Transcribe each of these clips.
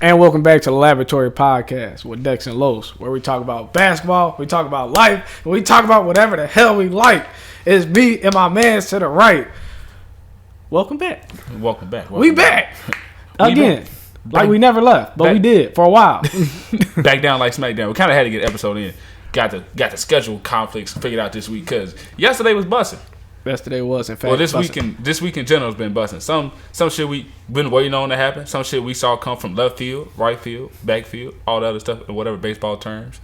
And welcome back to the Laboratory Podcast with Dex and Los, where we talk about basketball, we talk about life, and we talk about whatever the hell we like. It's me and my mans to the right. Welcome back. Welcome back. We back. Again. Like we never left, but we did for a while. Back down like SmackDown. We kind of had to get an episode in. Got the schedule conflicts figured out this week because yesterday was busting. Yesterday was, in fact, well, this week in general has been busting. Some shit we been waiting on to happen. Some shit we saw come from left field, right field, back field, all the other stuff, whatever baseball terms.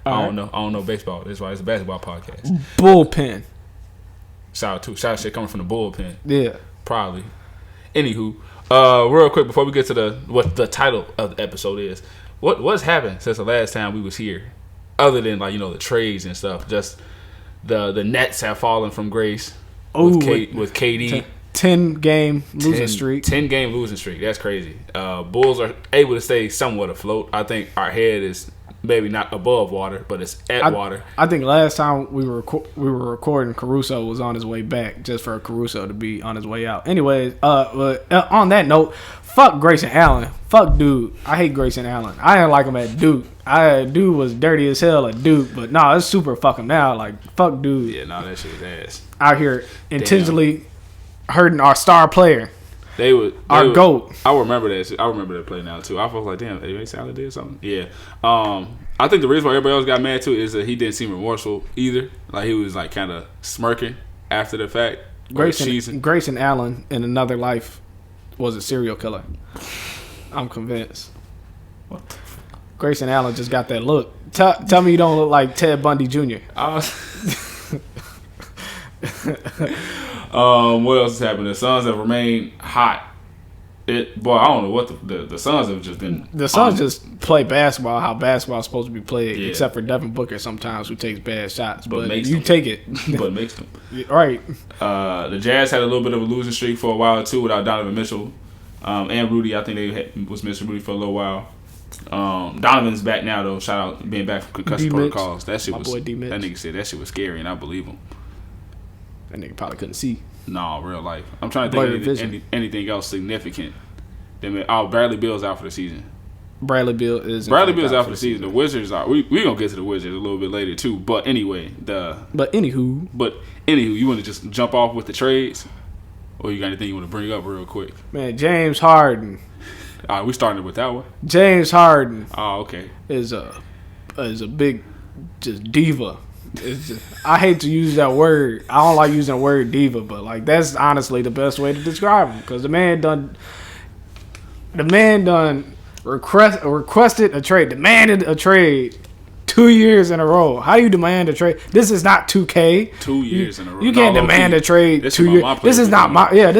I don't know baseball. That's why it's a basketball podcast. Bullpen. Shout out shit coming from the bullpen. Yeah, probably. Anywho, real quick before we get to what the title of the episode is, what's happened since the last time we was here, other than the trades and stuff. Just the Nets have fallen from grace. With KD. 10-game losing streak. 10-game losing streak. That's crazy. Bulls are able to stay somewhat afloat. I think our head is maybe not above water, but it's at water. I think last time we were recording, Caruso was on his way back just for Caruso to be on his way out. Anyways, on that note, fuck Grayson Allen. Fuck dude. I hate Grayson Allen. I didn't like him at Duke. Dude was dirty as hell at Duke, but it's super fucking now. Like, fuck dude. Yeah, that shit is ass. Out here intentionally hurting our star player. Our GOAT. I remember that. I remember that play now too. I was like, damn, they Allen did something. Yeah. I think the reason why everybody else got mad too is that he didn't seem remorseful either. Like, he was like kind of smirking after the fact. Grayson Allen in another life was a serial killer. I'm convinced. What the fuck? Grayson Allen just got that look. Tell me you don't look like Ted Bundy Jr. What else has happened? The Suns have remained hot. I don't know what the Suns have just been. The Suns just play basketball how basketball is supposed to be played, except for Devin Booker sometimes, who takes bad shots. But you take it. But makes them. Right. The Jazz had a little bit of a losing streak for a while too without Donovan Mitchell and Rudy. I think they was missing Rudy for a little while. Donovan's back now though. Shout out being back from concussion protocols. That shit was. That nigga said that shit was scary, and I believe him. That nigga probably couldn't see. No, real life. I'm trying to think of anything else significant. Bradley Beal's out for the season. Bradley Beal's out for the season. The Wizards are. We gonna get to the Wizards a little bit later too. But anyway, anywho, you want to just jump off with the trades, or you got anything you want to bring up real quick? Man, James Harden. All right, we started with that one. James Harden. Oh, okay. Is a big just diva. I hate to use that word. I don't like using the word diva, but like that's honestly the best way to describe him, because the man done requested a trade, demanded a trade 2 years in a row. How do you demand a trade? This is not 2K. 2 years in a row. You can't demand a trade 2 years. This is not my player.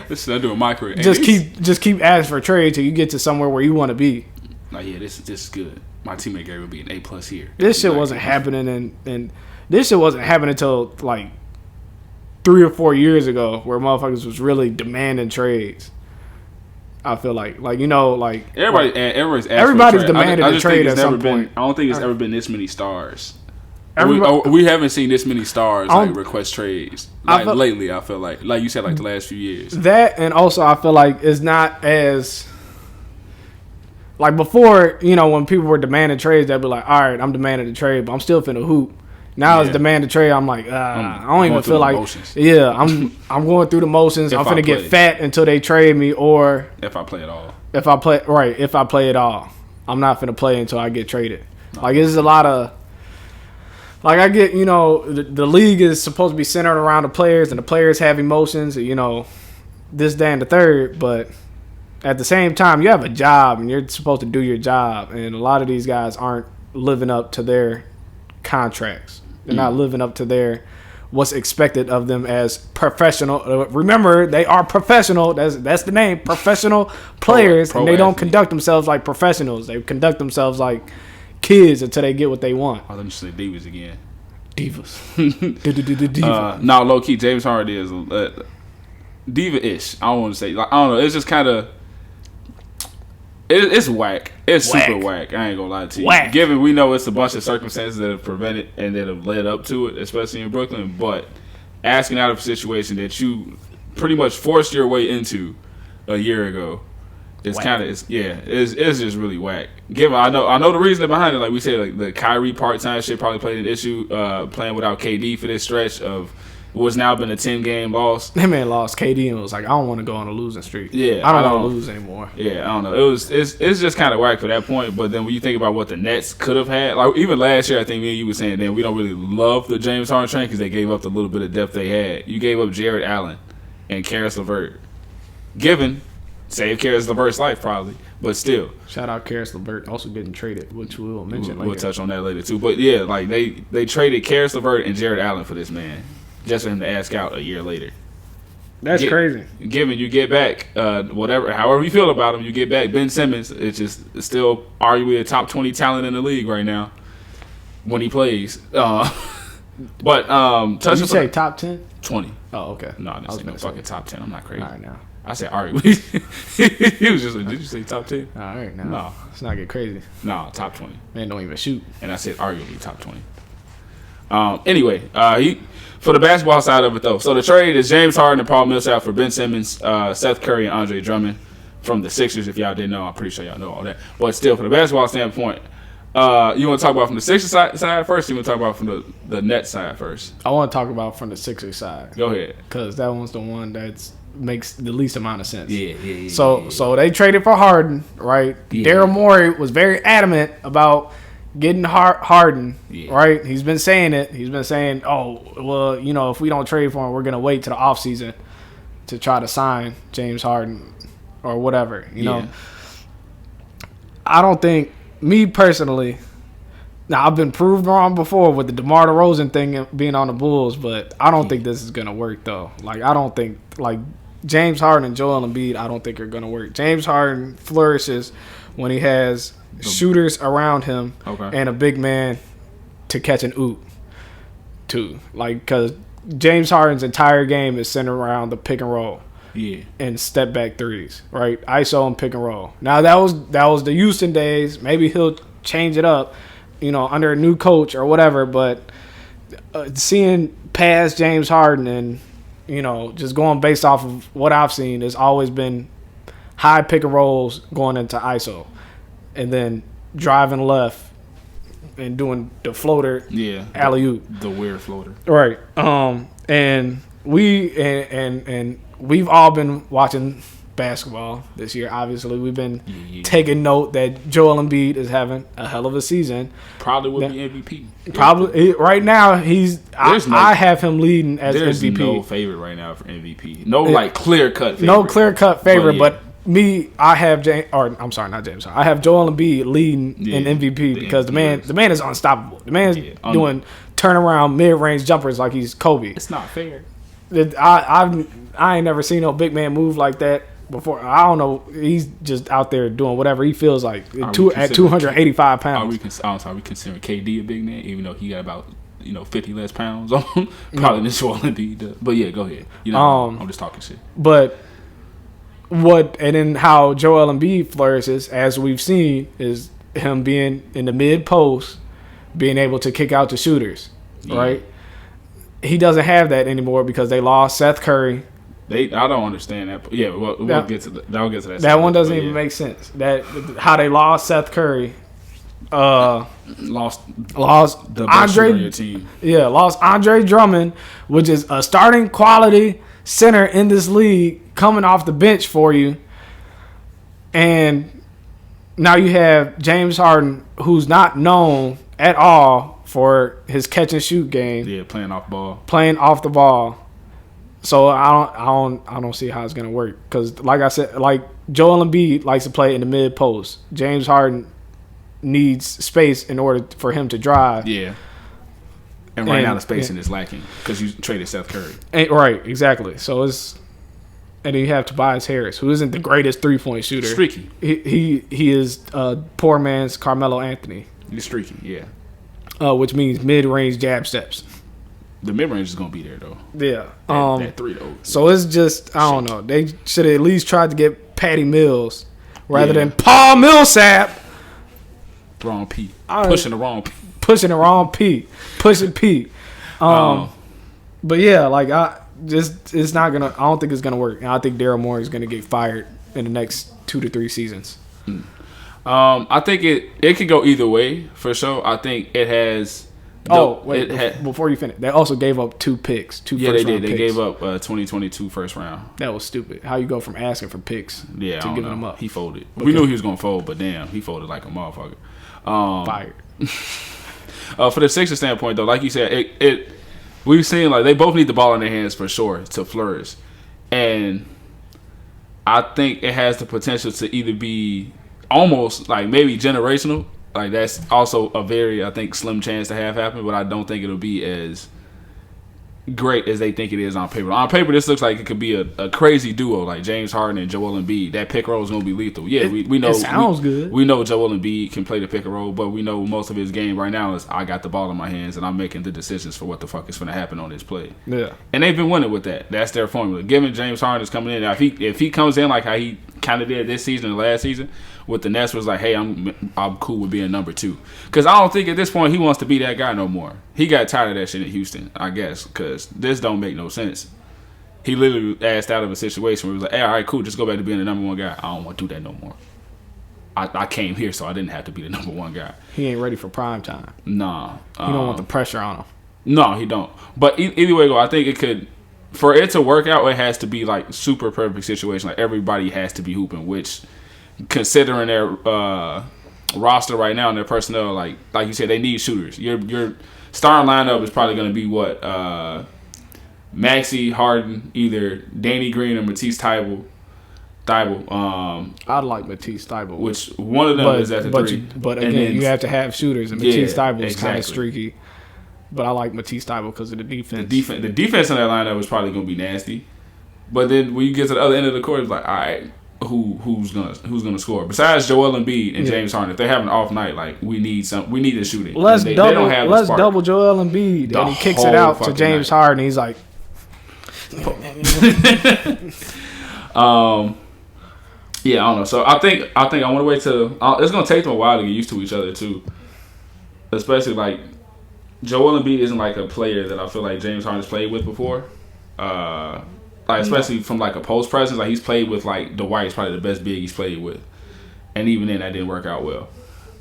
This is not doing my career. Just keep asking for a trade till you get to somewhere where you want to be. This is good. My teammate Gary would be an A+ here. This shit wasn't happening, and this shit wasn't happening until like 3 or 4 years ago, where motherfuckers was really demanding trades. I feel like everybody's demanded a trade at some point. I don't think it's ever been this many stars. We haven't seen this many stars request trades lately. I feel like you said, the last few years. That, and also I feel like it's not as like before. When people were demanding trades, they'd be like, "All right, I'm demanding a trade, but I'm still finna hoop." Now it's demand a trade. I'm like, I don't even feel like. Yeah, I'm going through the motions. I'm finna get fat until they trade me, or if I play at all. If I play at all, I'm not finna play until I get traded. Like, it's a lot of. Like, I get, the league is supposed to be centered around the players, and the players have emotions, this, that, and the third. But at the same time, you have a job, and you're supposed to do your job. And a lot of these guys aren't living up to their contracts. They're not living up to what's expected of them as professional. Remember, they are professional. That's the name, professional players, and they don't conduct themselves like professionals. They conduct themselves like kids until they get what they want. Oh, let me say divas again. Divas. No, low key, James Harden is diva-ish. I don't want to say. I don't know. It's just kind of. It's whack. It's super whack. I ain't gonna lie to you. Whack. Given we know it's a bunch of circumstances that have prevented and that have led up to it, especially in Brooklyn, but asking out of a situation that you pretty much forced your way into a year ago It's kind of it's just really whack. Given I know the reason behind it, like we said, like the Kyrie part-time shit probably played an issue. Playing without KD for this stretch of what's now been a 10-game loss. That man lost KD and was like, I don't want to go on a losing streak. Yeah, I don't want to lose anymore. Yeah, I don't know. It's just kind of whack for that point. But then when you think about what the Nets could have had, like even last year, I think me and you were saying, then we don't really love the James Harden train because they gave up the little bit of depth they had. You gave up Jared Allen and Karis LeVert. Given, save Karis LeVert's life probably, but still. Shout out Karis LeVert also getting traded, which we'll mention later. We'll touch on that later too. But yeah, like they traded Karis LeVert and Jared Allen for this man, just for him to ask out a year later. That's crazy. Given you get back however you feel about him, you get back Ben Simmons. It's just still arguably a top 20 talent in the league right now when he plays. But Did you say top 10? 20. Oh, okay. No, I didn't say no fucking top 10. I'm not crazy. All right, now. I said arguably. He was just like, did you say top 10? All right, now. No. Let's not get crazy. No, top 20. Man don't even shoot. And I said arguably top 20. Anyway, for the basketball side of it, though. So the trade is James Harden and Paul Millsap for Ben Simmons, Seth Curry, and Andre Drummond from the Sixers. If y'all didn't know, I'm pretty sure y'all know all that. But still, from the basketball standpoint, you want to talk about from the Sixers side first, or you want to talk about from the Nets side first? I want to talk about from the Sixers side. Go ahead. Because that one's the one that makes the least amount of sense. Yeah. So they traded for Harden, right? Yeah. Daryl Morey was very adamant about getting Harden, right? He's been saying it. He's been saying, oh, well, you know, if we don't trade for him, we're going to wait to the offseason to try to sign James Harden or whatever, you know. I don't think, me personally, now I've been proved wrong before with the DeMar DeRozan thing being on the Bulls, but I don't think this is going to work, though. Like, I don't think, like, James Harden and Joel Embiid, I don't think are going to work. James Harden flourishes when he has shooters around him and a big man to catch an oop too. Like, because James Harden's entire game is centered around the pick and roll and step back threes, right? ISO and pick and roll. Now, that was the Houston days. Maybe he'll change it up, you know, under a new coach or whatever, but seeing past James Harden and, you know, just going based off of what I've seen, has always been high pick and rolls going into ISO. And then driving left and doing the floater, alley-oop, the weird floater, right? And we've all been watching basketball this year. Obviously, we've been taking note that Joel Embiid is having a hell of a season. Probably will be MVP. Probably right now I have him leading as there's MVP. There's no favorite right now for MVP. No, like clear cut. No clear cut favorite, but. I have not James. I have Joel Embiid leading in MVP because the man is unstoppable. The man's doing turnaround mid range jumpers like he's Kobe. It's not fair. I ain't never seen no big man move like that before. I don't know. He's just out there doing whatever he feels like at 285 pounds. Are we considering KD a big man, even though he got about 50 less pounds on him? Probably than Joel Embiid. But yeah, go ahead. I'm just talking shit. But. And then how Joel Embiid flourishes, as we've seen, is him being in the mid post, being able to kick out the shooters, right? He doesn't have that anymore because they lost Seth Curry. I don't understand that. Yeah, we'll get to that. We'll get to that. That one doesn't even make sense. That how they lost Seth Curry. Lost the best Andre on your team. Yeah, lost Andre Drummond, which is a starting quality center in this league, coming off the bench for you. And now you have James Harden, who's not known at all for his catch and shoot game. Yeah, playing off the ball. So I don't see how it's gonna work, because like I said, like Joel Embiid likes to play in the mid post. James Harden needs space in order for him to drive. Yeah. And right now the spacing is lacking because you traded Seth Curry. Right, exactly. So and then you have Tobias Harris, who isn't the greatest 3-point shooter. Streaky. He is poor man's Carmelo Anthony. He's streaky, yeah. Which means mid-range jab steps. The mid-range is going to be there, though. Yeah. That 3, though. So it's just, I don't know. They should have at least tried to get Patty Mills rather than Paul Millsap. Wrong P. Pushing the wrong P. Pushing P. But yeah, like it's not gonna. I don't think it's gonna work. And I think Daryl Morey is gonna get fired in the next 2 to 3 seasons. I think it could go either way for sure. I think it has. Before you finish, they also gave up 2 picks. Yeah, they did. They gave up 2022 first round. That was stupid. How you go from asking for picks to giving them up? He folded. Okay. We knew he was gonna fold, but damn, he folded like a motherfucker. Fired. For the Sixers standpoint, though, like you said, we've seen like they both need the ball in their hands for sure to flourish, and I think it has the potential to either be almost like maybe generational. Like that's also a very, I think, slim chance to have happen, but I don't think it'll be as great as they think it is on paper. On paper, this looks like it could be a crazy duo like James Harden and Joel Embiid. That pick and roll is going to be lethal. Yeah, we know. It sounds good. We know Joel Embiid can play the pick and roll, but we know most of his game right now is I got the ball in my hands and I'm making the decisions for what the fuck is going to happen on this play. Yeah, and they've been winning with that. That's their formula. Given James Harden is coming in, now if he comes in like how he kind of did this season and last season with the Nets, was like, hey, I'm cool with being number 2. Because I don't think at this point he wants to be that guy no more. He got tired of that shit in Houston, I guess, because this don't make no sense. He literally asked out of a situation where he was like, hey, all right, cool, just go back to being the number 1 guy. I don't want to do that no more. I came here so I didn't have to be the number 1 guy. He ain't ready for prime time. Nah. He don't want the pressure on him. No, he don't. But either way go, I think it could, for it to work out, it has to be like super perfect situation. Like everybody has to be hooping, which considering their roster right now and their personnel, like you said, they need shooters. Your starting lineup is probably going to be what Maxey, Harden, either Danny Green or Matisse Thybulle. I'd like Matisse Thybulle, which one of them is at the 3. But again, you have to have shooters, and Matisse Thybulle is kind of streaky. But I like Matisse Thybulle because of the defense. The defense in that lineup is probably going to be nasty. But then when you get to the other end of the court, it's like, all right, who's gonna score besides Joel Embiid and James Harden? If they have an off night, like we need the shooting. Let's double Joel Embiid, and he kicks it out to James Harden. He's like, yeah, I don't know. So I think I want to wait till it's gonna take them a while to get used to each other too. Especially like Joel Embiid isn't like a player that I feel like James Harden's played with before. Like especially from like a post presence, like he's played with like Dwight's probably the best big he's played with, and even then that didn't work out well.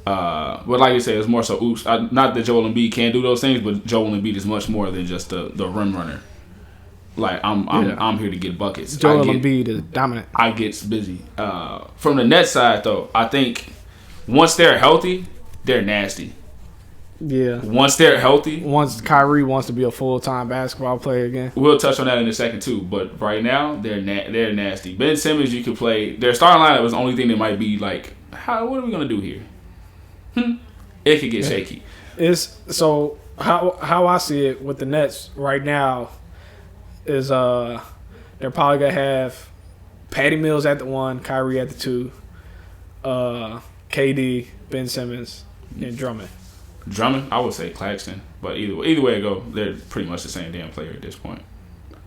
But like you said, it's more so oops. Not that Joel Embiid can't do those things, but Joel Embiid is much more than just the rim runner. Like I'm here to get buckets. Joel Embiid is dominant. I get busy. From the Nets side though, I think once they're healthy, they're nasty. Yeah. Once they're healthy. Once Kyrie wants to be a full-time basketball player again. We'll touch on that in a second too. But right now, they're nasty. Ben Simmons, you could play. Their starting lineup was the only thing that might be like, what are we going to do here? It could get shaky. So how I see it with the Nets right now is they're probably going to have Patty Mills at the 1, Kyrie at the 2, KD, Ben Simmons, and Drummond. I would say Claxton, but either way it go, they're pretty much the same damn player at this point.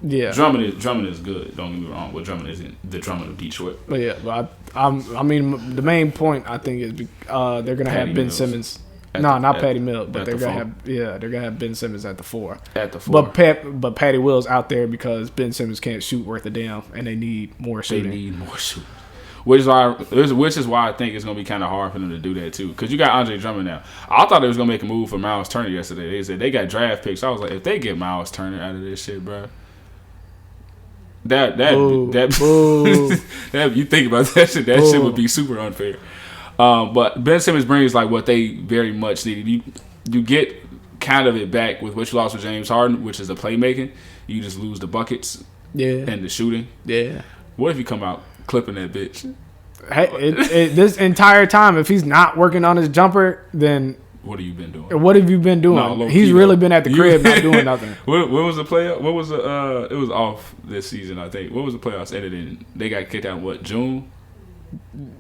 Yeah, Drummond is good. Don't get me wrong, but Drummond isn't the Drummond of Detroit. But yeah, but I mean the main point I think is they're gonna have Ben Simmons. Not Patty Mills, but they're gonna have Ben Simmons at the 4. At the 4, but Patty Will's out there because Ben Simmons can't shoot worth a damn, and they need more shooting. Which is why I think it's gonna be kind of hard for them to do that too. Because you got Andre Drummond now. I thought they was gonna make a move for Miles Turner yesterday. They said they got draft picks. I was like, if they get Miles Turner out of this shit, bro, that you think about that shit, that shit would be super unfair. But Ben Simmons brings like what they very much needed. You get kind of it back with what you lost with James Harden, which is the playmaking. You just lose the buckets, and the shooting. Yeah. What if you come out clipping that bitch? Hey, this entire time, if he's not working on his jumper, then what have you been doing? What have you been doing? No, he's really been at the crib not doing nothing. What was the playoff? What was the? It was off this season, I think. What was the playoffs ended in? They got kicked out. What, June?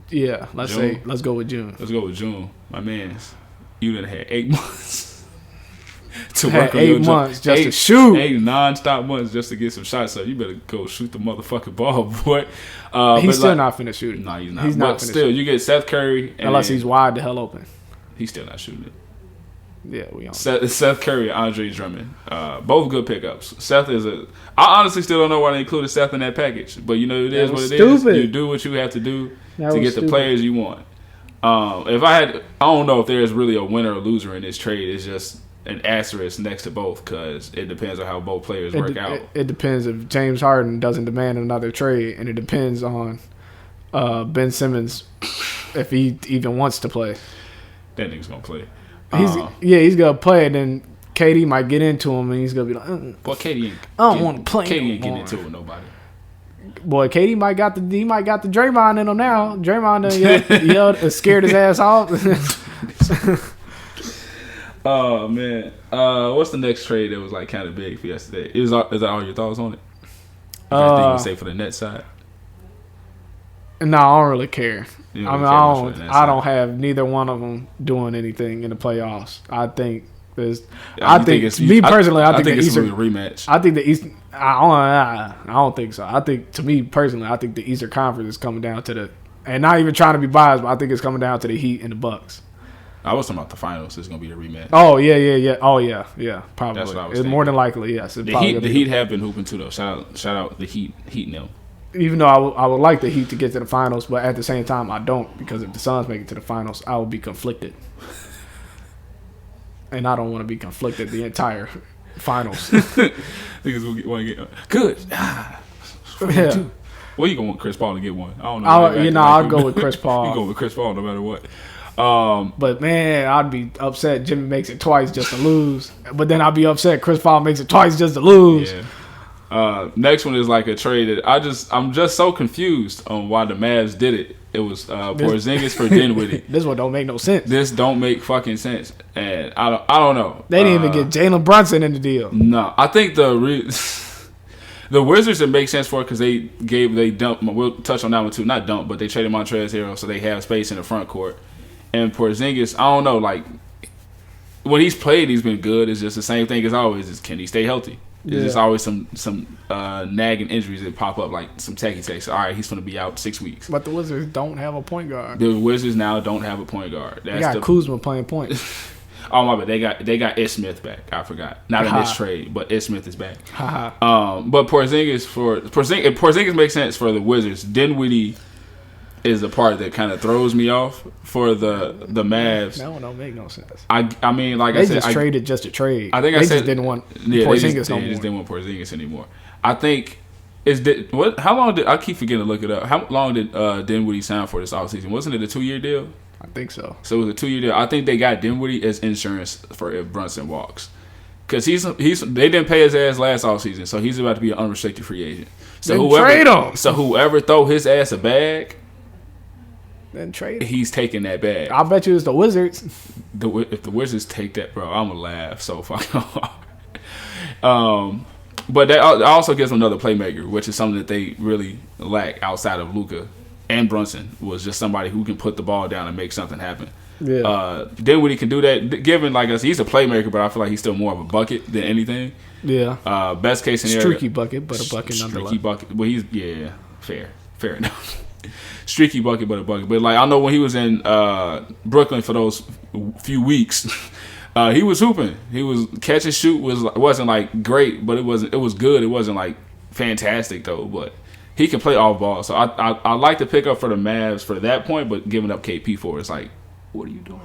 Yeah, let's go with June. Let's go with June, my man's. You done had 8 months. To work on 8 months just to shoot. 8 non-stop months just to get some shots up. You better go shoot the motherfucking ball, boy. He's still not finna shoot it. No, he's not. But still, you get Seth Curry. Unless he's wide the hell open. He's still not shooting it. Yeah, we on. Seth Curry and Andre Drummond. Both good pickups. Seth is a. I honestly still don't know why they included Seth in that package, but it is what it is. You do what you have to do to get the players you want. I don't know if there's really a winner or loser in this trade. It's just an asterisk next to both because it depends on how both players work out. It depends if James Harden doesn't demand another trade, and it depends on Ben Simmons if he even wants to play. That nigga's gonna play. He's gonna play, and then KD might get into him, and he's gonna be like, "Well, KD, I don't want to play. KD ain't getting into it with nobody." Boy, KD might got the Draymond in him now. Draymond yelled scared his ass off. Oh man, what's the next trade that was like kind of big for yesterday? Is that all your thoughts on it? Anything you would say for the net side? No, I don't really care. I don't have neither one of them doing anything in the playoffs. I think it's a rematch. I think the East. I don't think so. I think the Eastern Conference is coming down to the, and not even trying to be biased, but I think it's coming down to the Heat and the Bucks. I was talking about the finals. It's gonna be a rematch. Oh yeah. Oh yeah. Probably. That's what I was it's thinking. More than likely, yes. The Heat have been hooping too though. Shout out the Heat now. Even though I would like the Heat to get to the finals, but at the same time I don't, because if the Suns make it to the finals, I will be conflicted, and I don't want to be conflicted the entire finals. Niggas want to get good. Yeah. Well, you gonna want Chris Paul to get one? I don't know. I'll go with Chris Paul. You go with Chris Paul no matter what. But man, I'd be upset Jimmy makes it twice just to lose. But then I'd be upset Chris Paul makes it twice just to lose. Yeah. Next one is like a trade that I'm just so confused on why the Mavs did it. It was Porzingis for Dinwiddie. This one don't make no sense. This don't make fucking sense, and I don't know. They didn't even get Jalen Brunson in the deal. No, I think the Wizards, it makes sense for it because they dumped. We'll touch on that one too. Not dump, but they traded Montrezl Harrell so they have space in the front court. And Porzingis, I don't know, like when he's played, he's been good. It's just the same thing as always. Is can he stay healthy? There's just always some nagging injuries that pop up, like some techie takes. All right, he's going to be out 6 weeks. But the Wizards don't have a point guard. The Wizards now don't have a point guard. They got Kuzma playing point. Oh my bad, they got Ish Smith back. I forgot. Not in this trade, but Ish Smith is back. But Porzingis makes sense for the Wizards. Dinwiddie is the part that kind of throws me off for the Mavs. That one don't make no sense. I mean, like they I said, just traded just to trade. I think they just didn't want Porzingis no more. They just didn't want Porzingis anymore. I think how long did I keep forgetting to look it up? How long did Dinwiddie sign for this offseason? Wasn't it a 2-year deal? I think so. So it was a 2-year deal. I think they got Dinwiddie as insurance for if Brunson walks, because they didn't pay his ass last offseason, so he's about to be an unrestricted free agent. So trade him. So whoever throw his ass a bag. Then trade. He's taking that bag. I bet you it's the Wizards. If the Wizards take that, bro, I'm gonna laugh so fucking hard. But that also gives them another playmaker, which is something that they really lack outside of Luka and Brunson. Was just somebody who can put the ball down and make something happen. Yeah. Dinwiddie can do that. Given like us, he's a playmaker, but I feel like he's still more of a bucket than anything. Yeah. Best case scenario, streaky bucket, but a bucket nonetheless. Streaky bucket. Well, he's fair enough. Streaky bucket, but a bucket. But like I know when he was in Brooklyn for those few weeks, he was hooping. He was catch and shoot wasn't like great, but it was good. It wasn't like fantastic though, but he can play off ball. So I like to pick up for the Mavs for that point, but giving up KP for it's like, what are you doing?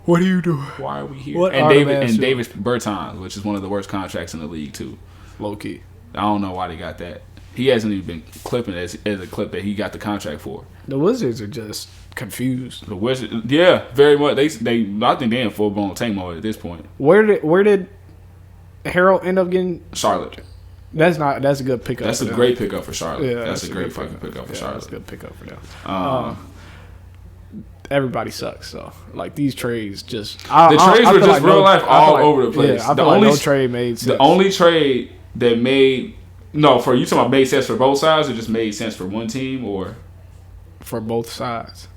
What are you doing? Why are we here? Davis Bertans, which is one of the worst contracts in the league too. Low key. I don't know why they got that. He hasn't even been clipping as a clip that he got the contract for. The Wizards are just confused. The Wizards, yeah, very much. I think they're in full blown tank mode at this point. Where did Harold end up getting? Charlotte. That's a good pickup. That's a great pickup for Charlotte. Yeah, that's a great fucking pickup for Charlotte. That's a good pickup for them. Everybody sucks. So like these trades, just the trades were just real life all over the place. Yeah, I feel like no trade made sense. The only trade that made for you talking about made sense for both sides, or just made sense for one team, or for both sides.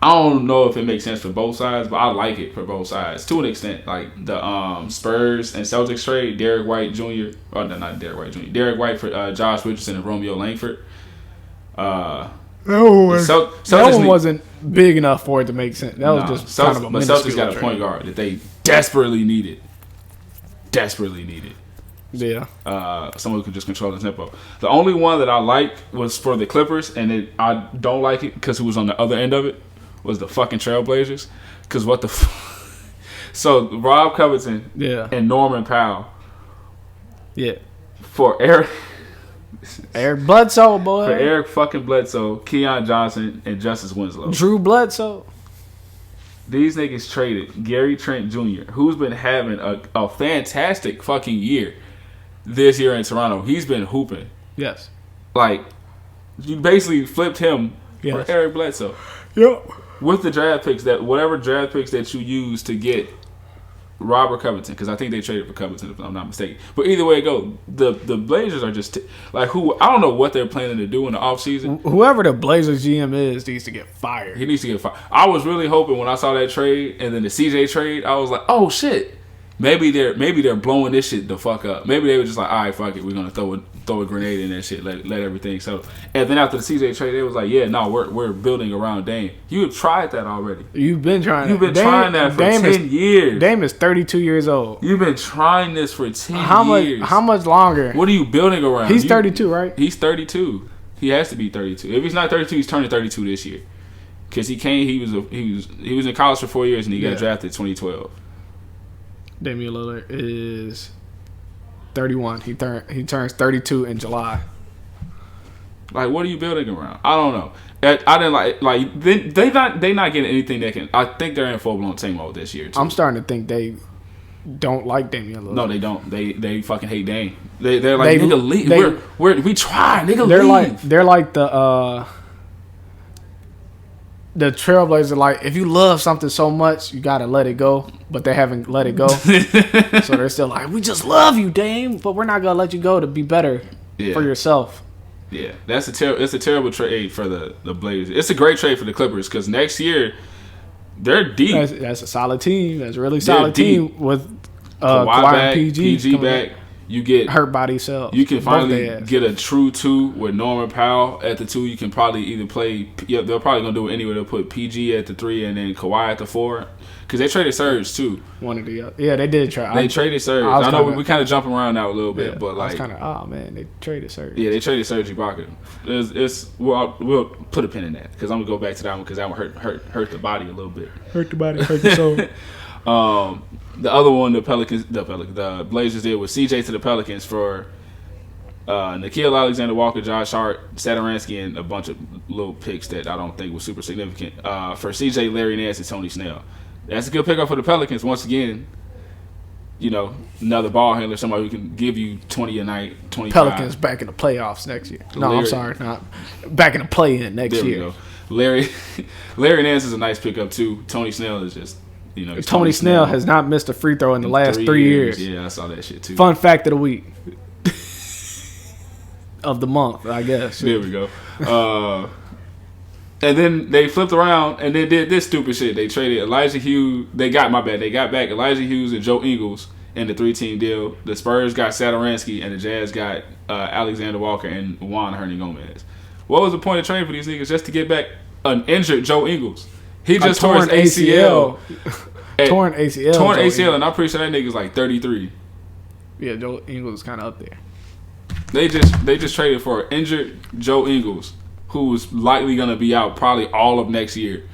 I don't know if it makes sense for both sides, but I like it for both sides to an extent. Like the Spurs and Celtics trade, Derek White Jr. Oh, no, not Derek White Jr. Derek White for Josh Richardson and Romeo Langford. That one wasn't big enough for it to make sense. That was just kind of a minuscule Celtics got a point guard that they desperately needed. Yeah. Someone who could just control the tempo. The only one that I liked was for the Clippers, and I don't like it because who was on the other end of it was the fucking Trailblazers. Because what the So Rob Covington and Norman Powell. Yeah. For Eric Bledsoe, boy. For Eric fucking Bledsoe, Keon Johnson, and Justice Winslow. Drew Bledsoe. These niggas traded Gary Trent Jr., who's been having a fantastic fucking year this year in Toronto. He's been hooping. Yes. Like, you basically flipped him for Eric Bledsoe. Yep. With the draft picks, whatever draft picks that you use to get Robert Covington, because I think they traded for Covington if I'm not mistaken. But either way it goes, the Blazers are just I don't know what they're planning to do in the offseason. Whoever the Blazers GM is needs to get fired. He needs to get fired. I was really hoping when I saw that trade and then the CJ trade, I was like, oh shit. Maybe they're blowing this shit the fuck up. Maybe they were just like, all right, fuck it, we're gonna throw a grenade in that shit, let everything settle. And then after the CJ trade, they was like, yeah, no, we're building around Dame. You have tried that already. You've been trying. You've been trying that for 10 years. Dame is 32 years old. You've been trying this for 10 years. How much longer? What are you building around? He's 32, right? He's 32. He has to be 32. If he's not 32, he's turning 32 this year. Because he was in college for 4 years and he got drafted in 2012. Damian Lillard is 31. He turns 32 in July. Like, what are you building around? I don't know. I didn't they not getting anything that can. I think they're in full blown tank mode this year too. I'm starting to think they don't like Damian Lillard. No, they don't. They fucking hate Dame. They're like, nigga, leave. We try, nigga. They're like the Trailblazers. Like, if you love something so much, you gotta let it go. But they haven't let it go, so they're still like, we just love you, Dame, but we're not gonna let you go to be better for yourself. Yeah, it's a terrible trade for the Blazers. It's a great trade for the Clippers because next year they're deep. That's a solid team. That's a really solid team with Kawhi back, and PG back. You get hurt body cells. You can finally get a true two with Norman Powell at the two. You can probably either play. Yeah, they're probably gonna do it anyway. They'll put PG at the 3 and then Kawhi at the 4. Because they traded Serge too. One of the other. Yeah, they did trade. They traded Serge. I know we kind of jumping around now a little bit, but like, kind of, oh man, they traded Serge. Yeah, they traded Serge Ibaka. We'll put a pin in that because I'm gonna go back to that one because that one hurt the body a little bit. Hurt the body, hurt the soul. The other one, the Blazers did was CJ to the Pelicans for Nickeil Alexander-Walker, Josh Hart, Satoransky, and a bunch of little picks that I don't think was super significant. For CJ, Larry Nance, and Tony Snell. That's a good pickup for the Pelicans. Once again, another ball handler, somebody who can give you 20 a night, 25. Pelicans back in the playoffs next year. No, I'm sorry, not back in the play-in next year. There we go. Larry Nance is a nice pickup too. Tony Snell is just, Tony Snell has not missed a free throw in the last 3 years. Yeah, I saw that shit too. Fun fact of the week. Of the month, I guess. There we go. And then they flipped around and they did this stupid shit. They traded Elijah Hughes. They got back Elijah Hughes and Joe Ingles in the 3-team deal. The Spurs got Satoransky and the Jazz got Alexander Walker and Juan Hernangomez. What was the point of trading for these niggas? Just to get back an injured Joe Ingles. He just tore his ACL. Torn ACL. And I'm pretty sure that nigga's like 33. Yeah, Joe Ingles is kind of up there. They just traded for an injured Joe Ingles, who's likely going to be out probably all of next year.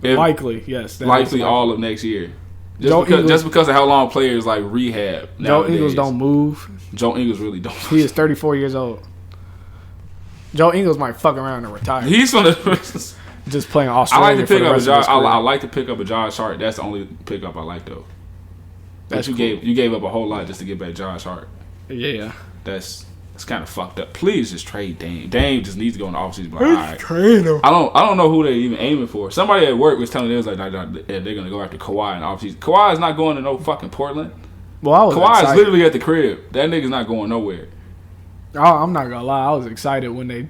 Likely, yes. Likely all of next year. Just because of how long players like rehab nowadays. Joe Ingles don't move. Joe Ingles really don't move. He is 34 years old. Joe Ingles might fuck around and retire. He's going to just playing Australia. I like to pick up a Josh Hart. That's the only pickup I like though. That's cool. You gave up a whole lot just to get back Josh Hart. Yeah. That's kind of fucked up. Please just trade Dame. Dame just needs to go in the offseason. Like, all right. Trade him. I don't know who they're even aiming for. Somebody at work was telling them they're going to go after Kawhi in the offseason. Kawhi is not going to no fucking Portland. Well, Kawhi is literally at the crib. That nigga's not going nowhere. I'm not gonna lie. I was excited when they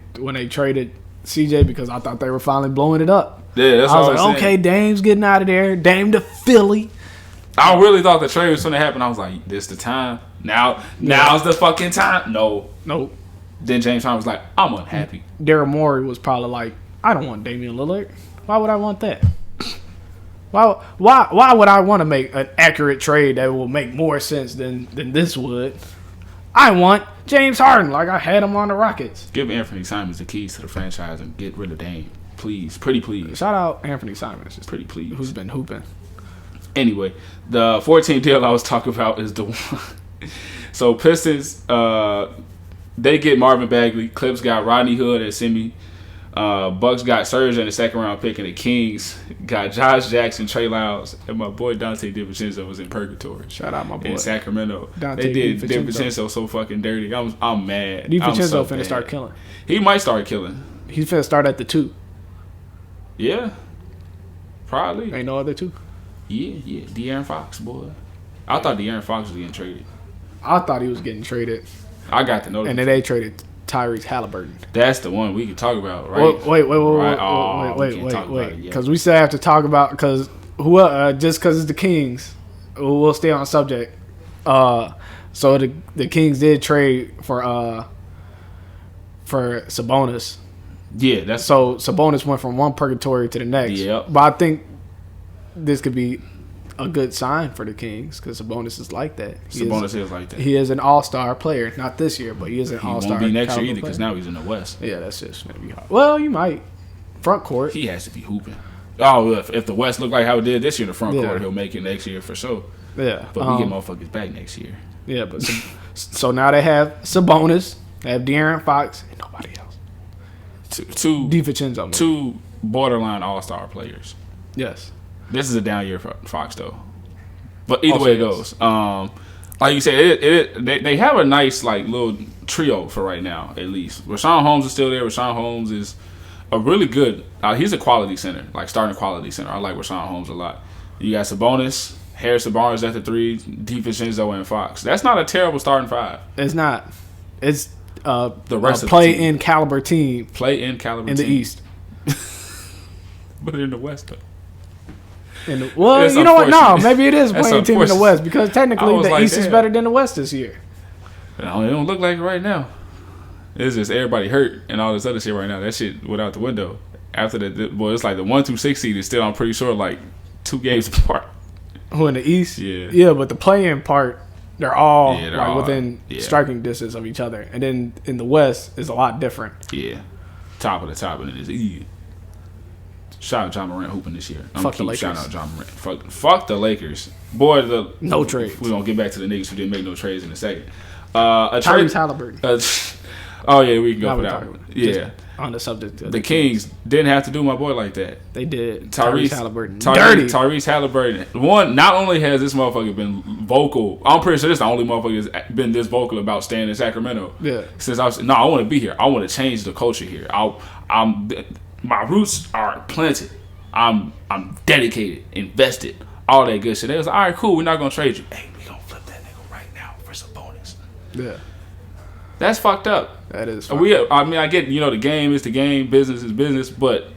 traded CJ because I thought they were finally blowing it up. Yeah, that's what I was like, okay, Dame's getting out of there. Dame to Philly. I really thought the trade was going to happen. I was like, this the time. Now's the fucking time. No. Nope. Then James Harden was like, I'm unhappy. Daryl Morey was probably like, I don't want Damian Lillard. Why would I want that? Why would I want to make an accurate trade that will make more sense than this would? I want James Harden like I had him on the Rockets. Give Anthony Simons the keys to the franchise and get rid of Dame. Please. Pretty please. Shout out Anthony Simons. Pretty please. Who's been hooping. Anyway, the 14 deal I was talking about is the one. So Pistons, they get Marvin Bagley. Clips got Rodney Hood and Semi. Bucks got Serge in the second round pick, and the Kings got Josh Jackson, Trey Lyles, and my boy Dante DiVincenzo was in purgatory. Shout out my boy in Sacramento. Dante they did DiVincenzo so fucking dirty. I'm mad. DiVincenzo finna start killing. He might start killing. He's finna start at the 2. Yeah, probably. Ain't no other 2. Yeah. De'Aaron Fox, boy. I thought De'Aaron Fox was getting traded. I thought he was getting traded. I got to know. And then they traded Tyrese Halliburton. That's the one we can talk about, right? Wait. Because we still have to talk about, because just because it's the Kings, we'll stay on subject. So the Kings did trade for Sabonis. Yeah, so Sabonis went from one purgatory to the next. Yep. But I think this could be a good sign for the Kings, because Sabonis is like that. Sabonis is like that. He is an all-star player. Not this year, but he is an all-star. He won't be next year either, because now he's in the West. Yeah, that's just going to be hard. Well, you might. Front court. He has to be hooping. Oh, if the West look like how it did this year in the front court, he'll make it next year for sure. Yeah. But we get motherfuckers back next year. Yeah, but so now they have Sabonis, they have De'Aaron Fox, and nobody else. Two DiVincenzo. Two borderline all-star players. Yes. This is a down year for Fox, though. But either way it goes. Like you said, they have a nice like little trio for right now, at least. Rashawn Holmes is still there. Rashawn Holmes is a really good he's a quality center, like starting quality center. I like Rashawn Holmes a lot. You got Sabonis, Harrison Barnes at the 3, DiVincenzo, and Fox. That's not a terrible starting 5. It's not. It's the rest of play-in caliber team. Play-in caliber in team. the East. But in the West, though. Well, you know what? No, maybe it is playing team in the West, because technically the East is better than the West this year. No, it don't look like it right now. It's just everybody hurt and all this other shit right now. That shit went out the window. After it's like the 1 through 6 seed is still, I'm pretty sure, like 2 games apart. Who in the East? Yeah. Yeah, but the play-in part, they're all within striking distance of each other. And then in the West, is a lot different. Yeah. Top of the top, and it is easy. Shout out John Morant hooping this year. Fuck the Lakers. Shout out John Morant. Fuck the Lakers. Boy, no trades. We're going to get back to the niggas who didn't make no trades in a second. Tyrese Halliburton. Oh, yeah, we can go for that one. Yeah. On the subject of the Kings didn't have to do my boy like that. They did. Tyrese Halliburton. Dirty. Tyrese Halliburton. One, not only has this motherfucker been vocal, I'm pretty sure this is the only motherfucker that's been this vocal about staying in Sacramento. Yeah. Since I want to be here. I want to change the culture here. My roots are planted. I'm dedicated, invested, all that good shit. They was like, all right, cool, we're not going to trade you. Hey, we going to flip that nigga right now for some bonus. Yeah. That's fucked up. That is fucked up. I mean, I get, the game is the game, business is business, but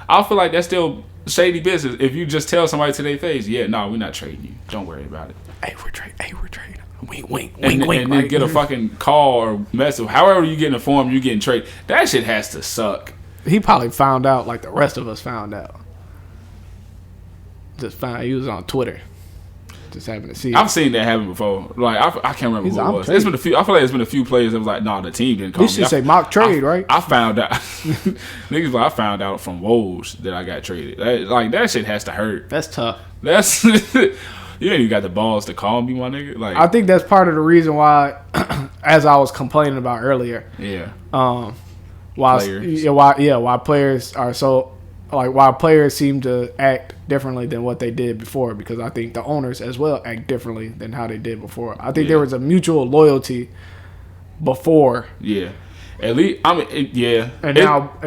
I feel like that's still shady business if you just tell somebody to their face, yeah, no, we're not trading you. Don't worry about it. Hey, we're trading. Wink. And then get a fucking call or message. However you get informed, you getting traded. That shit has to suck. He probably found out like the rest of us found out. He was on Twitter. Just happened to see it. I've seen that happen before. Like I can't remember who it was. It's been a few. I feel like there's been a few players that was like, "Nah, the team didn't call me." You should say mock trade, right? I found out. Niggas like, I found out from Woj that I got traded. That shit has to hurt. That's tough. That's you ain't even got the balls to call me, my nigga. Like, I think that's part of the reason why, as I was complaining about earlier. Yeah. Why players are so. Like, why players seem to act differently than what they did before, because I think the owners as well act differently than how they did before. I think there was a mutual loyalty before. Yeah. At least, I mean, yeah. And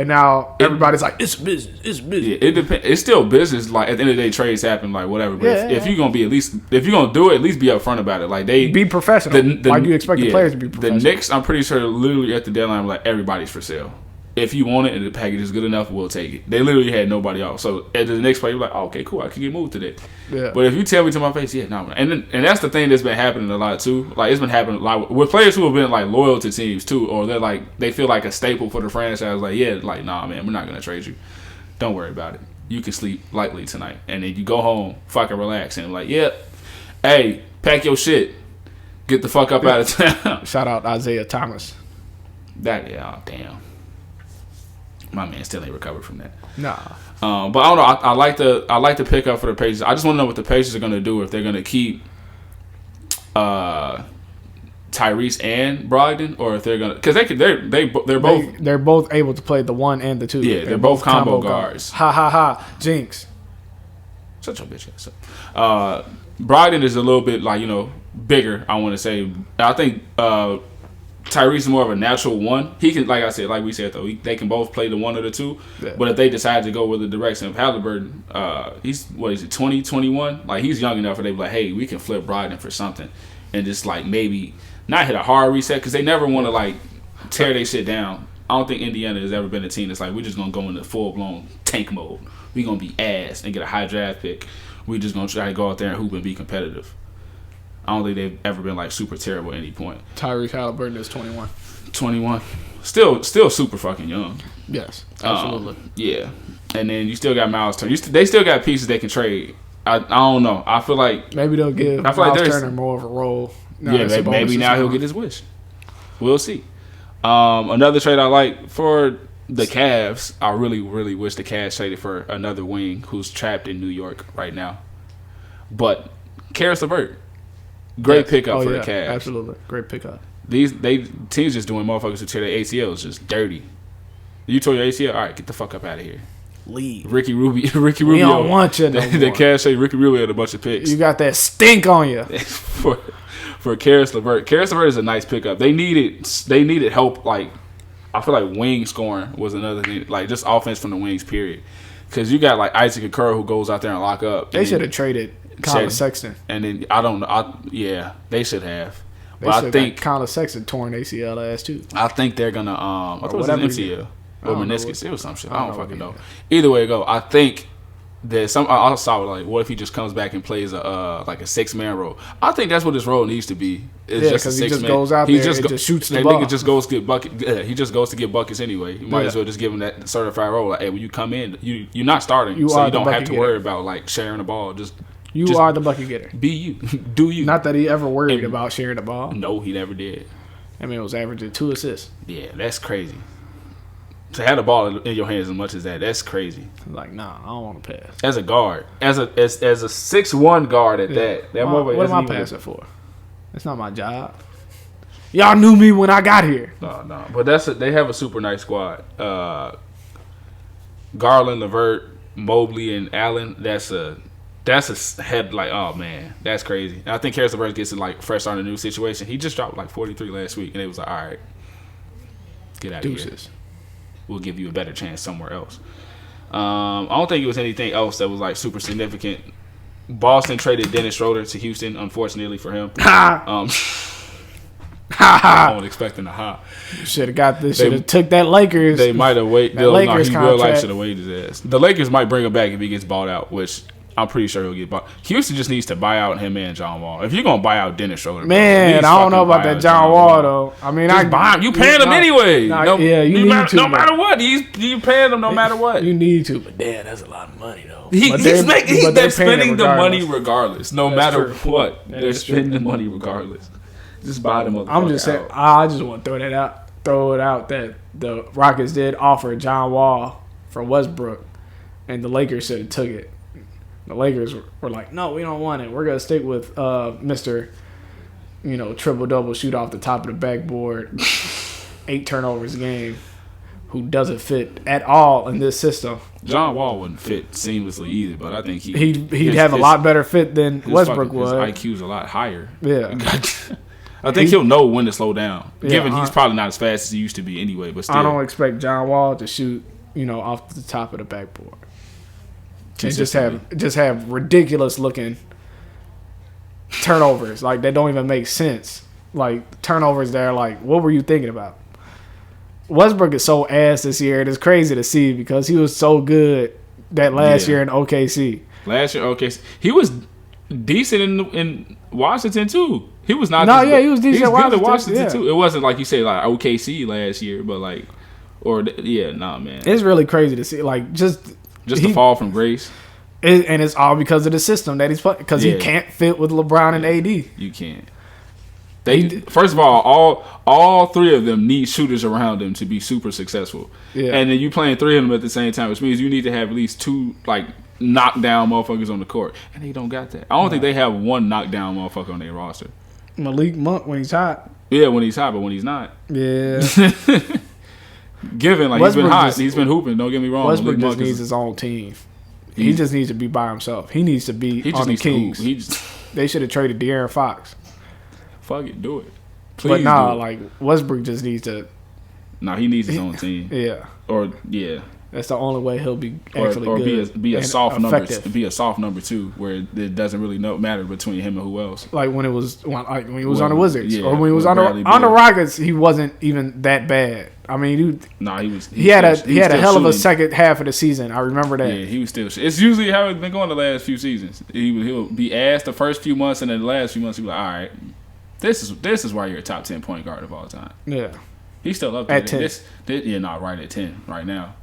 now everybody's like, it's business. It's business. Yeah, it depends. It's still business. Like, at the end of the day, trades happen, like, whatever. But if you're going to if you're going to do it, at least be upfront about it. Like, be professional. Like, you expect the players to be professional. The Knicks, I'm pretty sure, literally at the deadline, like, everybody's for sale. if you want it and the package is good enough, we'll take it. They literally had nobody else. So at the next play, you're like, oh, okay, cool, I can get moved today. Yeah. But if you tell me to my face, yeah, no, and that's the thing that's been happening a lot too. Like it's been happening a lot with players who have been like loyal to teams too, or they're like they feel like a staple for the franchise. Like yeah, like nah, man, we're not gonna trade you. Don't worry about it. You can sleep lightly tonight, and then you go home, fucking relax, and like, yeah, hey, pack your shit, get the fuck up out of town. Shout out Isaiah Thomas. Oh, damn. My man still ain't recovered from that. Nah. But I don't know. I like the pickup for the Pacers. I just want to know what the Pacers are going to do if they're going to keep Tyrese and Brogdon, or if they're going to because they're both able to play the 1 and the 2. Yeah, they're both combo guards. Ha ha ha, jinx. Shut your bitch ass up. Brogdon is a little bit like bigger. I want to say. I think Tyrese is more of a natural 1. He can, like I said, like we said though, they can both play the 1 or the 2. Yeah. But if they decide to go with the direction of Halliburton, he's 20, 21? Like he's young enough where they be like, hey, we can flip Brogdon for something, and just like maybe not hit a hard reset because they never want to like tear their shit down. I don't think Indiana has ever been a team that's like we're just gonna go into full blown tank mode. We're gonna be ass and get a high draft pick. We're just gonna try to go out there and hoop and be competitive. I don't think they've ever been like super terrible at any point. Tyrese Halliburton is 21. 21. Still super fucking young. Yes, absolutely. Yeah. And then you still got Miles Turner. They still got pieces they can trade. I don't know. I feel like maybe they'll give Miles Turner more of a role. Maybe now he'll get his wish. We'll see. Another trade I like for the Cavs. I really, really wish the Cavs traded for another wing who's trapped in New York right now. But Karis LeVert. Great pickup for the Cavs. Absolutely. Great pickup. Teams just doing motherfuckers who tear their ACLs just dirty. You tore your ACL? All right, get the fuck up out of here. Leave. Ricky Rubio. We don't want you no more. The Cavs say Ricky Rubio had a bunch of picks. You got that stink on you. for Karis LeVert. Karis LeVert is a nice pickup. They needed help. Like I feel like wing scoring was another thing. Like just offense from the wings, period. Because you got like Isaac Okoro who goes out there and lock up. They should have traded Colin Sexton. And then I don't know. They should have. But I think Colin Sexton torn ACL ass too. I think they're gonna. I thought it was an MCL or meniscus. It was some shit. I don't fucking know. Either way it go, I think that I saw like, what if he just comes back and plays a 6-man role? I think that's what his role needs to be. It's just a 6-man. He just goes out there and just shoots the ball. Nigga just goes to get bucket. Yeah, he just goes to get buckets anyway. You might as well just give him that certified role. Like, hey, when you come in, you're not starting, so you don't have to worry about like sharing the ball. You are the bucket getter. Be you. Do you. Not that he ever worried about sharing the ball. No, he never did. I mean, it was averaging 2 assists. Yeah, that's crazy. To have the ball in your hands as much as that's crazy. Like, nah, I don't want to pass. As a guard. As a 6'1" guard at that. What am I passing for? It's not my job. Y'all knew me when I got here. No. But they have a super nice squad. Garland, LeVert, Mobley, and Allen, that's a head like, oh man, that's crazy. And I think Karis LeVert gets it like fresh on a new situation. He just dropped like 43 last week, and it was like, all right, get out of here. We'll give you a better chance somewhere else. I don't think it was anything else that was like super significant. Boston traded Dennis Schroeder to Houston, unfortunately for him. I wasn't expecting a ha. Should have got this. Should have took that Lakers. They might have waited. He real life should have waited his ass. The Lakers might bring him back if he gets bought out, which I'm pretty sure he'll get bought. Houston just needs to buy out him and John Wall. If you're gonna buy out Dennis Schroeder, man, I don't know about that John Wall though. I mean, I buy him. You paying him anyway. You need to. No matter what, you paying him no matter what. You need to, but damn, that's a lot of money though. They're spending the money regardless, no matter what. They're spending the money regardless. Just buy them. I'm just saying. I just want to throw it out that the Rockets did offer John Wall from Westbrook, and the Lakers should have took it. The Lakers were like, no, we don't want it. We're going to stick with Mr. Triple-double, shoot off the top of the backboard, 8 turnovers a game, who doesn't fit at all in this system. John Wall wouldn't fit seamlessly either, but I think he'd have a lot better fit than Westbrook would. His IQ's a lot higher. Yeah. I think he'll know when to slow down, given he's probably not as fast as he used to be anyway. But still, I don't expect John Wall to shoot, off the top of the backboard. And just have ridiculous looking turnovers. Like, they don't even make sense. Like, turnovers there, like, what were you thinking about? Westbrook is so ass this year. It's crazy to see because he was so good that last year in OKC. Last year, OKC, he was decent in Washington too. He was not. No, he was decent in Washington too. It wasn't like you say like OKC last year, but like, man. It's really crazy to see, like just the fall from grace. And it's all because of the system that he's playing. Because he can't fit with LeBron and AD. You can't. First of all three of them need shooters around them to be super successful. Yeah. And then you playing three of them at the same time, which means you need to have at least two like knockdown motherfuckers on the court, and they don't got that. I don't think they have one knockdown motherfucker on their roster. Malik Monk when he's hot. Yeah, when he's hot, but when he's not. Yeah. Given like Westbrook he's been hot, he's been hooping. Don't get me wrong. Westbrook just needs his own team. He just needs to be by himself. He needs to be on the Kings. They should have traded De'Aaron Fox. Fuck it, do it. Please. But like Westbrook just needs to. He needs his own team. Yeah. Yeah. That's the only way he'll be actually good. Be a soft effective. number. Be a soft number two, where it doesn't really matter between him and who else. Like when he was on the Wizards, or when he was on the Rockets, he wasn't even that bad. I mean, he had a hell of a second half of the season. I remember that. Yeah, he was still. It's usually how it's been going the last few seasons. He'll be asked the first few months, and then the last few months he'll be like, all right, this is why you're a top 10 point guard of all time. Yeah, he's still up there at 10. Right at 10 right now.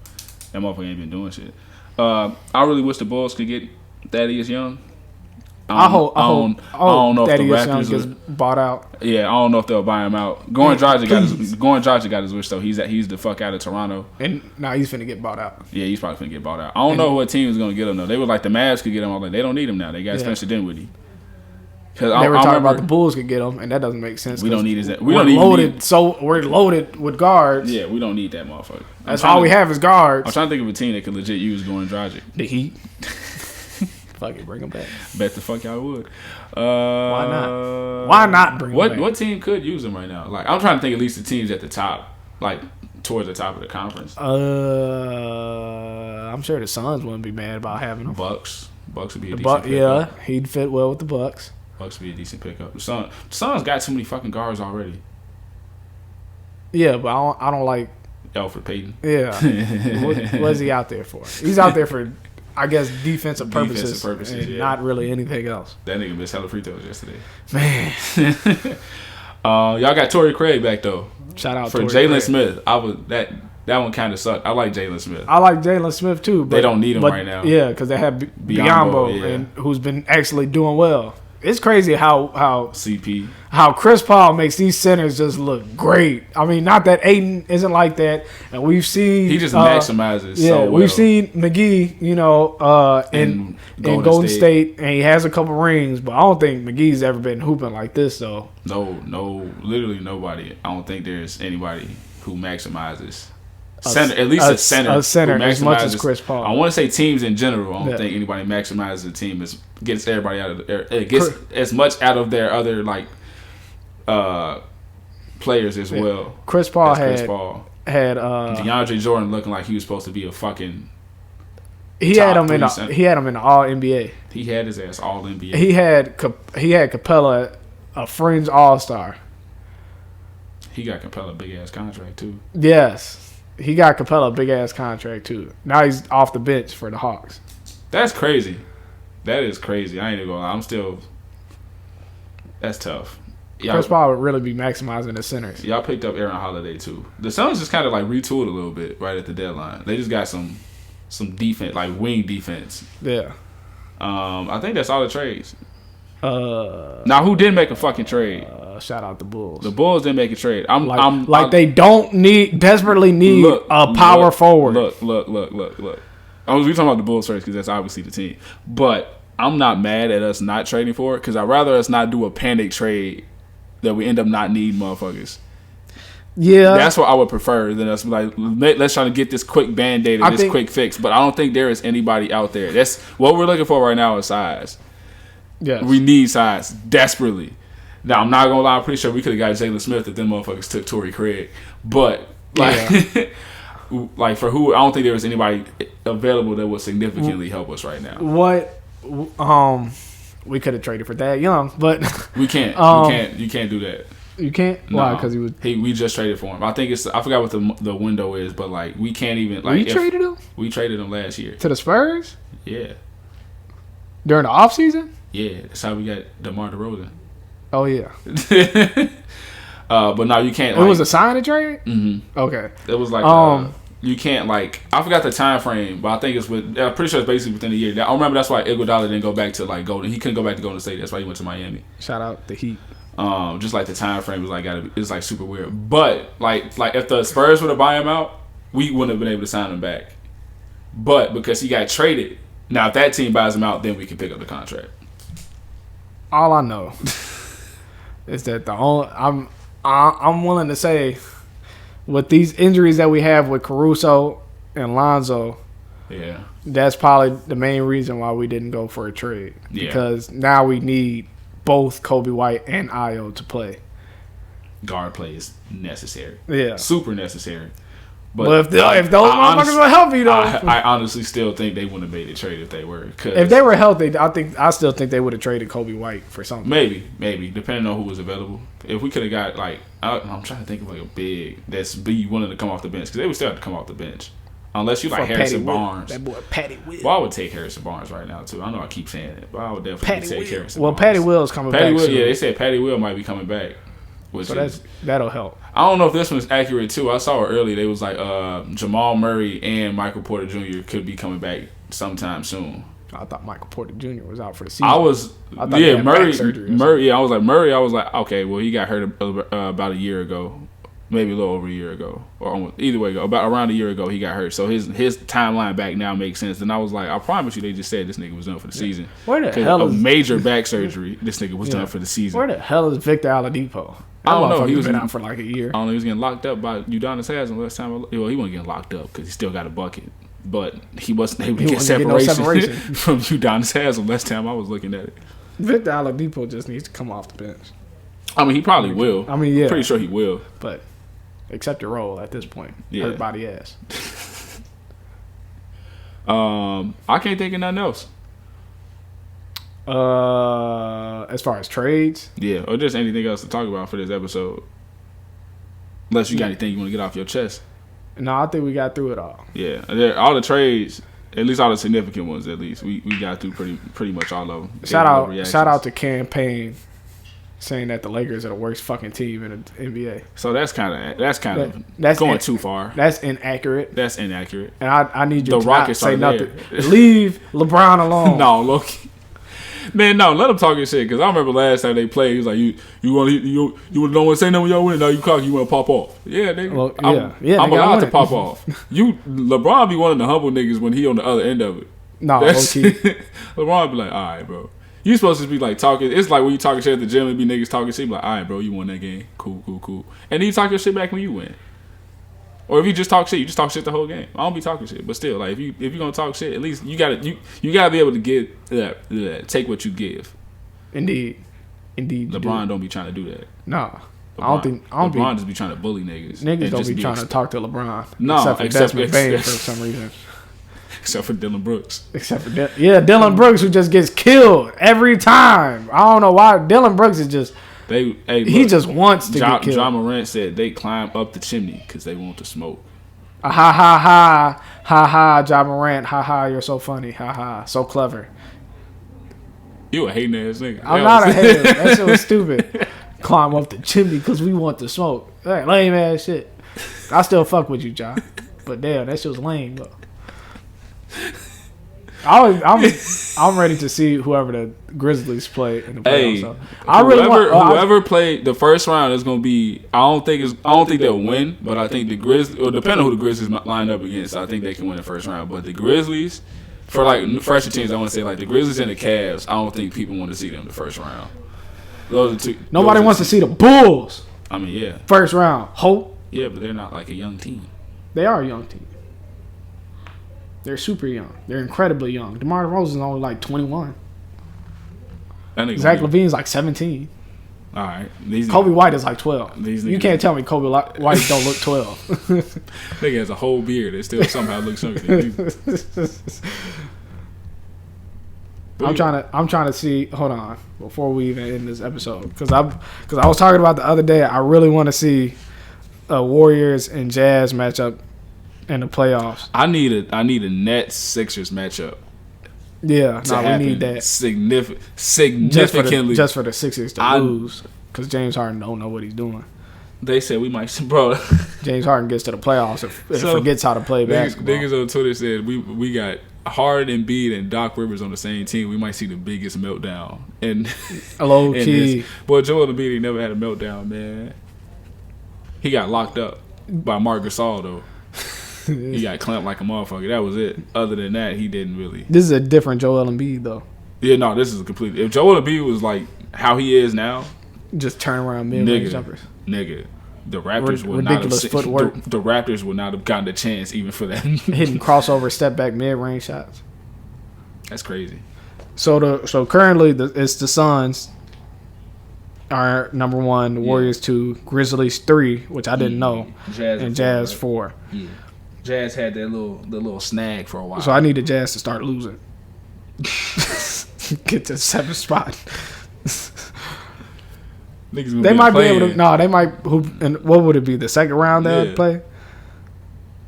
That motherfucker ain't been doing shit. I really wish the Bulls could get Thaddeus Young. I don't know if the Raptors Young gets bought out. Yeah, I don't know if they'll buy him out. Goran Dragic got his wish though. He's the fuck out of Toronto. And now he's finna get bought out. Yeah, he's probably finna get bought out. I don't know what team is gonna get him though. They were like the Mavs could get him. I was like, they don't need him now. They got Spencer Dinwiddie. They were talking about the Bulls could get him, and that doesn't make sense. We don't need his. We're loaded with guards. Yeah, we don't need that motherfucker. That's all we have is guards. I'm trying to think of a team that could legit use Goran Dragic. The Heat. Fuck it, bring him back. Bet the fuck y'all would. Why not? Why not bring him back? What team could use him right now? Like I'm trying to think at least the teams at the top, like towards the top of the conference. I'm sure the Suns wouldn't be mad about having him. Bucks would be a decent pickup. Yeah, he'd fit well with the Bucks. Bucks would be a decent pickup. The Suns got too many fucking guards already. Yeah, but I don't like Elfrid Payton. Yeah. What is he out there for? He's out there for, I guess, defensive purposes and not really anything else. That nigga missed hella free throws yesterday. Man. Y'all got Torrey Craig back though. Shout out for Jalen Smith. That one kind of sucked. I like Jalen Smith. I like Jalen Smith too. But they don't need him right now. Yeah, because they have Biyombo, and who's been actually doing well. It's crazy how CP, how Chris Paul makes these centers just look great. I mean, not that Ayton isn't like that, and we've seen he just maximizes. Yeah, so well. We've seen McGee, in Golden State, and he has a couple rings, but I don't think McGee's ever been hooping like this though. No, literally nobody. I don't think there's anybody who maximizes. Center, at least a center as much as Chris Paul. I want to say teams in general. I don't think anybody maximizes the team gets everybody out of gets as much out of their other players as well. Chris Paul had DeAndre Jordan looking like he was supposed to be a fucking. He had him in the All NBA. He had his ass All NBA. He had Capella a fringe All Star. He got Capella a big ass contract too. Yes. He got Capella a big-ass contract, too. Now he's off the bench for the Hawks. That's crazy. That is crazy. I ain't even gonna lie. That's tough. Chris Paul would really be maximizing the centers. Y'all picked up Aaron Holiday, too. The Suns just kind of, retooled a little bit right at the deadline. They just got some defense, wing defense. Yeah. I think that's all the trades. Now, who did make a fucking trade? Shout out the Bulls. The Bulls didn't make a trade. They desperately need a power forward. Look. We talking about the Bulls first because that's obviously the team. But I'm not mad at us not trading for it because I'd rather us not do a panic trade that we end up not needing motherfuckers. Yeah. That's what I would prefer than us let's try to get this quick Band-Aid or this quick fix. But I don't think there is anybody out there. That's what we're looking for right now is size. Yes. We need size desperately. Now, I'm not going to lie. I'm pretty sure we could have got Jalen Smith if them motherfuckers took Torrey Craig. But, for who, I don't think there was anybody available that would significantly help us right now. We could have traded for that young, but... We can't. You can't do that. You can't? No. Why? Because we just traded for him. I think I forgot what the window is, but like we can't even like. We traded him? We traded him last year. To the Spurs? Yeah. During the offseason? Yeah, that's how we got DeMar DeRozan. Oh yeah. But no, you can't. It was a sign and trade? Mm-hmm. Okay. It was like you can't like. I forgot the time frame, but I think it's with. I'm pretty sure it's basically within a year. I remember that's why Iguodala didn't go back to like Golden. He couldn't go back to Golden State. That's why he went to Miami. Shout out the Heat. Just like the time frame was like it's like super weird. But like if the Spurs would have buy him out, we wouldn't have been able to sign him back. But because he got traded, now if that team buys him out, then we can pick up the contract. All I know is that I'm willing to say with these injuries that we have with Caruso and Lonzo, yeah, that's probably the main reason why we didn't go for a trade. Yeah. Because now we need both Kobe White and Ayo to play. Guard play is necessary. Yeah. Super necessary. But if those motherfuckers were healthy, though. I honestly still think they wouldn't have made a trade if they were. If they were healthy, I still think they would have traded Kobe White for something. Maybe, depending on who was available. If we could have got, like, I'm trying to think of, like, a big that's be willing to come off the bench. Because they would still have to come off the bench. Unless you like Harrison Barnes. That boy, Patty Will. Well, I would take Harrison Barnes right now, too. I know I keep saying it, but I would definitely take Harrison Barnes. Patty Will's coming back soon. Yeah, they said Patty Will might be coming back. So that'll help. I don't know if this one's accurate too. I saw it earlier. They was like Jamal Murray and Michael Porter Jr. could be coming back sometime soon. I thought Michael Porter Jr. was out for the season. Murray. I was like, okay, well he got hurt about a year ago, maybe a little over a year ago, or almost, either way, about around a year ago he got hurt. So his timeline back now makes sense. And I was like, I promise you, they just said this nigga was done for the season. Where the hell is major back surgery? This nigga was done for the season. Where the hell is Victor Oladipo? I don't know. He was been out for like a year. I don't know. He was getting locked up by Udonis Haslem last time. Well, he wasn't getting locked up because he still got a bucket, but he wasn't able to get separation from Udonis Haslem last time I was looking at it. Victor Oladipo just needs to come off the bench. I mean, he probably will. I mean, yeah, pretty sure he will. But accept your role at this point. Yeah. Hurt body ass. I can't think of nothing else. As far as trades, yeah, or just anything else to talk about for this episode, unless you got anything you want to get off your chest. No, I think we got through it all. Yeah, all the trades, at least all the significant ones, at least we got through pretty much all of them. Shout out to Campaign saying that the Lakers are the worst fucking team in the NBA. So that's kind of going too far. That's inaccurate. And I need you to Rockets not say nothing. Leave LeBron alone. No, look. Man, no, let him talk his shit. Because I remember last time they played, he was like, you don't want to say nothing when y'all win. Now you cocky, you want to pop off. Yeah, nigga. Well, I'm allowed to pop off. LeBron be one of the humble niggas when he on the other end of it. No, LeBron be like, all right, bro. You supposed to be like talking. It's like when you talking shit at the gym and be niggas talking shit. Be like, all right, bro, you won that game. Cool. And then you talk your shit back when you win. Or if you just talk shit, you just talk shit the whole game. I don't be talking shit, but still, like if you're gonna talk shit, at least you gotta be able to get take what you give. Indeed. LeBron don't be trying to do that. Nah. LeBron just be trying to bully niggas. Niggas don't be trying to talk to LeBron. No, except for Desmond for some reason. Except for Dylan Brooks. Dylan Brooks, who just gets killed every time. I don't know why. Dylan Brooks is just. He just wants to get killed. John Morant said they climb up the chimney because they want to smoke. Ha, John Morant. Ha, you're so funny. Ha, so clever. You a hating ass nigga. I'm not a hater. That shit was stupid. Climb up the chimney because we want to smoke. That lame ass shit. I still fuck with you, John. But damn, that shit was lame, though. I'm ready to see whoever the Grizzlies play in the playoffs. Whoever played the first round is gonna be. I don't think they'll win, but I think the Grizzlies, or depending on who the Grizzlies line up against, I think they can win the first round. But the Grizzlies, for like fresher teams, I want to say like the Grizzlies and the Cavs. I don't think people want to see them in the first round. Those are two. Nobody wants to see the Bulls. I mean, yeah, first round. Hope. Yeah, but they're not like a young team. They are a young team. They're super young. They're incredibly young. DeMar DeRozan is only like 21. Zach LaVine's like 17. All right. Kobe White is like 12. You can't tell me Kobe White don't look 12. Nigga has a whole beard that still somehow looks younger than you. I'm trying to see. Hold on, before we even end this episode, because I was talking about the other day. I really want to see a Warriors and Jazz matchup in the playoffs. I need a Nets Sixers matchup. Yeah, we need that significantly just for the Sixers to lose, because James Harden don't know what he's doing. They said we might, bro. James Harden gets to the playoffs and forgets how to play basketball. Niggas on Twitter said we got Harden, Embiid, and Doc Rivers on the same team. We might see the biggest meltdown. And low key, boy, Joel Embiid he never had a meltdown, man. He got locked up by Marc Gasol though. He got clamped like a motherfucker. That was it. Other than that, he didn't really. This is a different Joel Embiid though. Yeah, no, this is a completely. If Joel Embiid was like how he is now, just turn around mid-range jumpers. Nigga, the Raptors would ridiculous not have footwork. The Raptors would not have gotten a chance even for that. Hitting crossover, step back, mid-range shots. That's crazy. So currently it's the Suns are number 1, the Warriors 2, Grizzlies 3, which I didn't know, and Jazz 4. Yeah. Jazz had that little snag for a while. So I need the Jazz to start losing. Get to the 7th spot. They might be able to. No, they might. And what would it be? The second round they would play.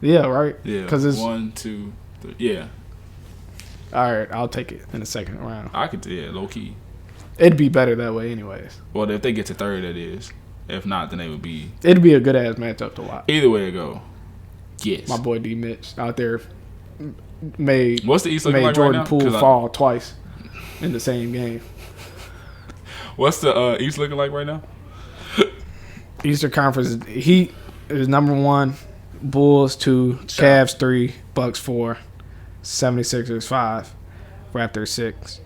Yeah, right. Yeah, because it's 1, 2, 3. Yeah. All right, I'll take it in the second round. I could. Yeah, low key. It'd be better that way, anyways. Well, if they get to third, it is. If not, then they would be. It'd be a good ass matchup to watch. Either way it go. Yes. My boy D Mitch out there made. What's the East looking like Jordan right now? Poole fall twice in the same game. What's the East looking like right now? Eastern Conference Heat is number 1, Bulls 2, Cavs 3, Bucks 4, 76ers 5, Raptors 6,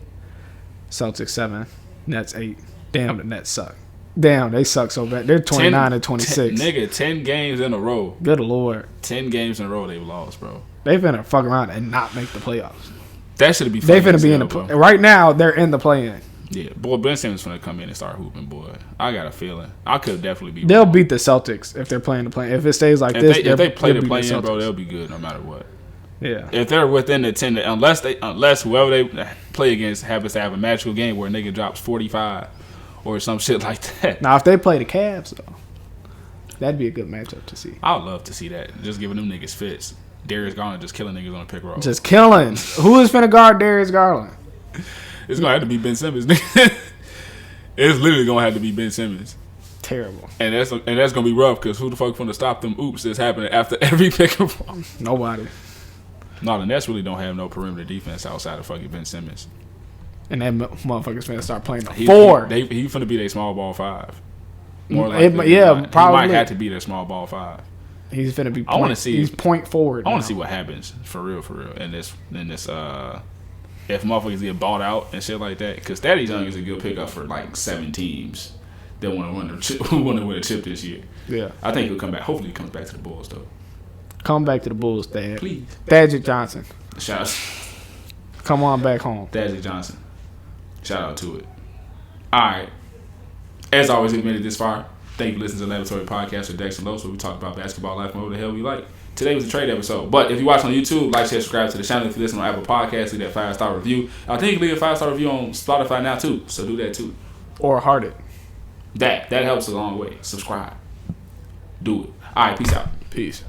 Celtics 7, Nets 8. Damn, the Nets suck. Damn, they suck so bad. They're 29 and 26. 10 games in a row. Good Lord. 10 games in a row they've lost, bro. They finna fuck around and not make the playoffs. That should be. They finna be in the right now. They're in the play-in. Yeah, boy, Ben Simmons finna come in and start hooping, boy. I got a feeling. I could definitely be. They'll beat the Celtics if they're playing the play. If it stays like this, if they play the play-in, bro, they'll be good no matter what. Yeah. If they're within the 10, unless whoever they play against happens to have a magical game where a nigga drops 45 or some shit like that. Now, if they play the Cavs, though, that'd be a good matchup to see. I would love to see that. Just giving them niggas fits. Darius Garland just killing niggas on the pick roll. Just killing. Who is finna guard Darius Garland? It's gonna have to be Ben Simmons. It's literally gonna have to be Ben Simmons. Terrible. And that's gonna be rough because who the fuck finna stop them oops that's happening after every pick and roll? Nobody. No, the Nets really don't have no perimeter defense outside of fucking Ben Simmons. And that motherfucker's finna start playing the 4. He finna be their small ball 5. More probably. He might have to be their small ball 5. He's finna be. I want to see. He's point forward. I want to see what happens for real. In this. If motherfuckers get bought out and shit like that, because Thaddeus Young is a good pickup for like 7 teams that want to win a chip this year. Yeah, I think he'll come back. Hopefully, he comes back to the Bulls though. Come back to the Bulls, Thad. Please, Thaddeus Johnson. Shout out. Come on back home, Thaddeus Johnson. Shout out to it. All right. As always, if you made it this far, thank you for listening to the Laboratory Podcast with Dex and Los, where we talk about basketball life and whatever the hell we like. Today was a trade episode. But if you watch on YouTube, like, share, subscribe to the channel. If you listen on Apple Podcasts, leave that 5-star review. I think you can leave a 5-star review on Spotify now, too. So do that, too. or Harden. That helps a long way. Subscribe. Do it. All right, peace out. Peace.